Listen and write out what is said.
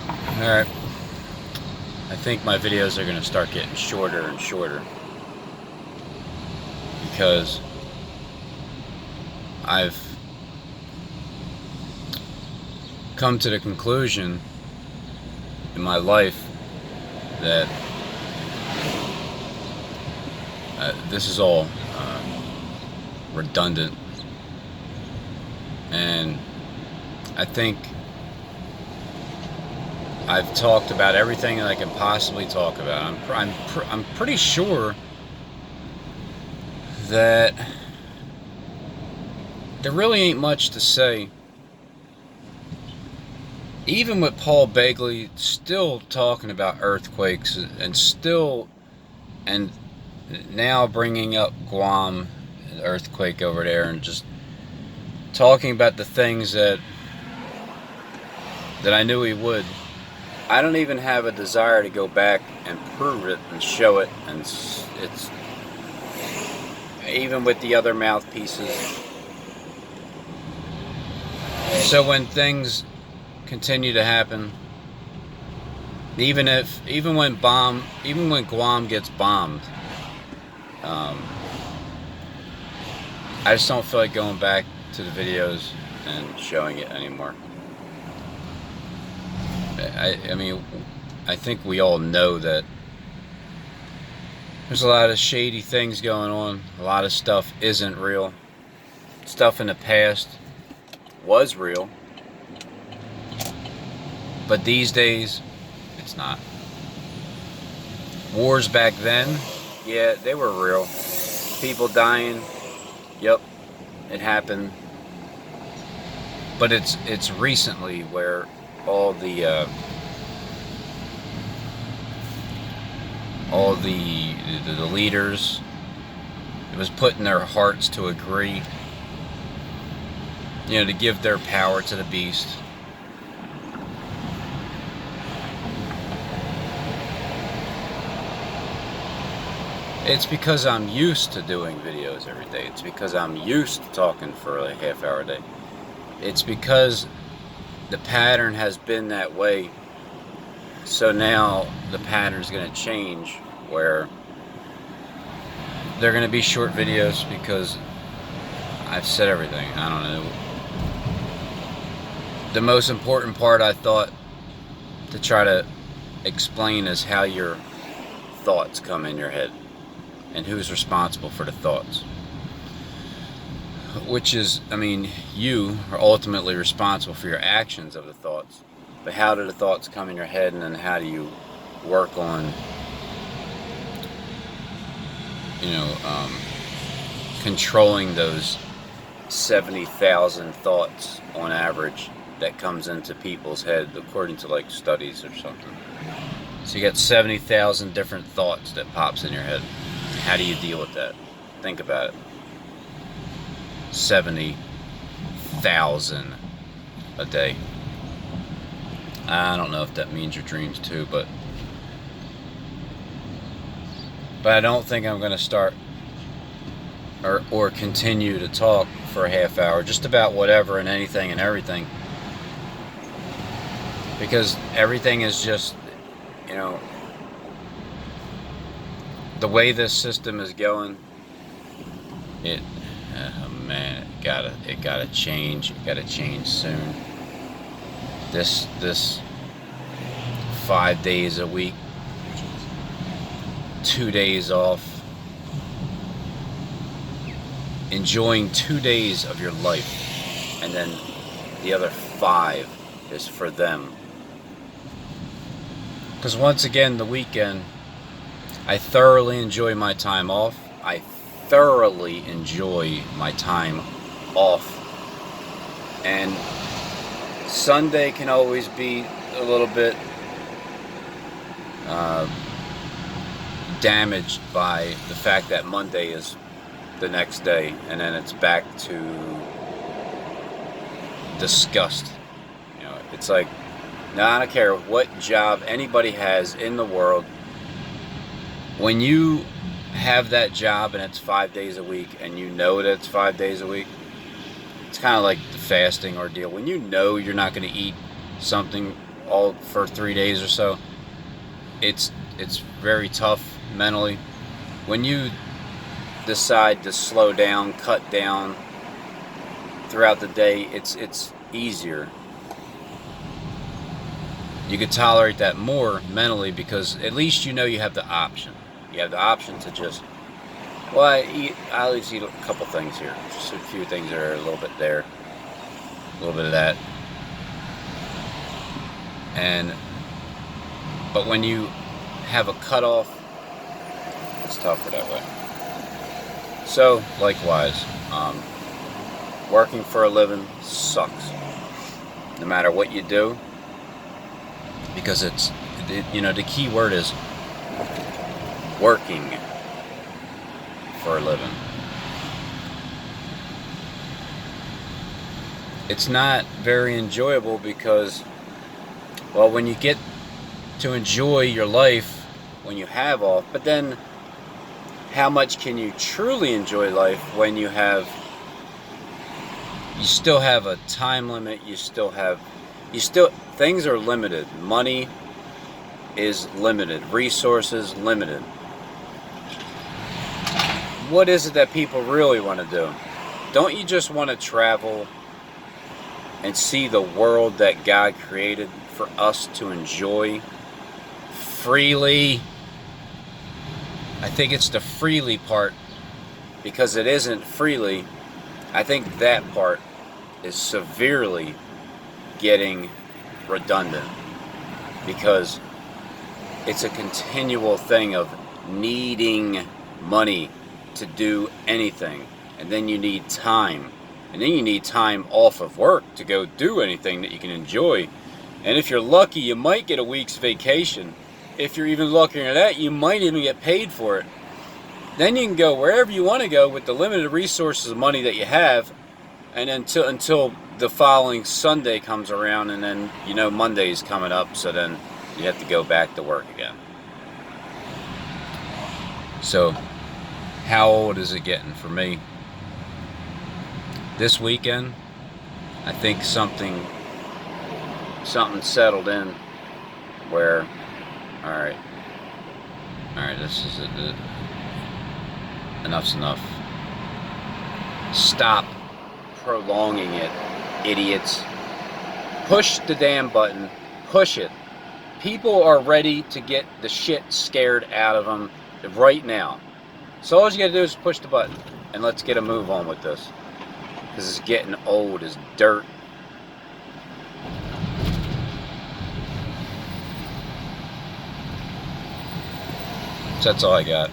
Alright, I think my videos are going to start getting shorter and shorter because I've come to the conclusion in my life that this is all redundant, and I think I've talked about everything that I can possibly talk about. I'm pretty sure that there really ain't much to say. Even with Paul Begley still talking about earthquakes and now bringing up Guam, an earthquake over there, and just talking about the things that I knew he would. I don't even have a desire to go back and prove it and show it, and it's even with the other mouthpieces. So when things continue to happen, even when Guam gets bombed, I just don't feel like going back to the videos and showing it anymore. I mean, I think we all know that there's a lot of shady things going on. A lot of stuff isn't real. Stuff in the past was real, but these days, it's not. Wars back then, yeah, they were real. People dying, yep, it happened. But it's recently where all the leaders, it was put in their hearts to agree, to give their power to the beast. It's because I'm used to doing videos every day. It's because I'm used to talking for a half hour a day. It's because the pattern has been that way. So now the pattern's going to change, where they're going to be short videos because I've said everything. I don't know. The most important part I thought to try to explain is how your thoughts come in your head and who's responsible for the thoughts. Which is, I mean, you are ultimately responsible for your actions of the thoughts. But how do the thoughts come in your head, and then how do you work on, controlling those 70,000 thoughts on average that comes into people's head, according to like studies or something. So you got 70,000 different thoughts that pops in your head. How do you deal with that? Think about it. 70,000 a day. I don't know if that means your dreams too, but I don't think I'm going to start or continue to talk for a half hour just about whatever and anything and everything, because everything is just, the way this system is going, man, it gotta change. It gotta change soon. This 5 days a week, 2 days off, enjoying 2 days of your life, and then the other 5 is for them. Because once again, the weekend, I thoroughly enjoy my time off. I thoroughly enjoy my time off. And Sunday can always be a little bit damaged by the fact that Monday is the next day, and then it's back to disgust. It's like, no, I don't care what job anybody has in the world. When you have that job and it's 5 days a week, and you know that it's 5 days a week, it's kind of like the fasting ordeal. When you know you're not going to eat something all for 3 days or so, it's very tough mentally. When you decide to slow down, cut down throughout the day, it's easier. You could tolerate that more mentally because at least you know you have the option. You have the option to just, well, I always eat a couple things here. Just a few things that are a little bit there, a little bit of that. But when you have a cutoff, it's tougher that way. So, likewise, working for a living sucks. No matter what you do, because the key word is working for a living. It's not very enjoyable because, well, when you get to enjoy your life when you have off, but then how much can you truly enjoy life when you still have a time limit, things are limited. Money is limited. Resources limited. What is it that people really want to do? Don't you just want to travel and see the world that God created for us to enjoy freely? I think it's the freely part, because it isn't freely. I think that part is severely getting redundant, because it's a continual thing of needing money to do anything, and then you need time, and then you need time off of work to go do anything that you can enjoy. And if you're lucky, you might get a week's vacation. If you're even luckier than that, you might even get paid for it. Then you can go wherever you want to go with the limited resources of money that you have, and until the following Sunday comes around, and then Monday's coming up, so then you have to go back to work again. So how old is it getting for me? This weekend, I think something settled in where, all right, this is it. Enough's enough. Stop prolonging it, idiots. Push the damn button. Push it. People are ready to get the shit scared out of them right now. So all you gotta do is push the button, and let's get a move on with this, because it's getting old as dirt. So that's all I got.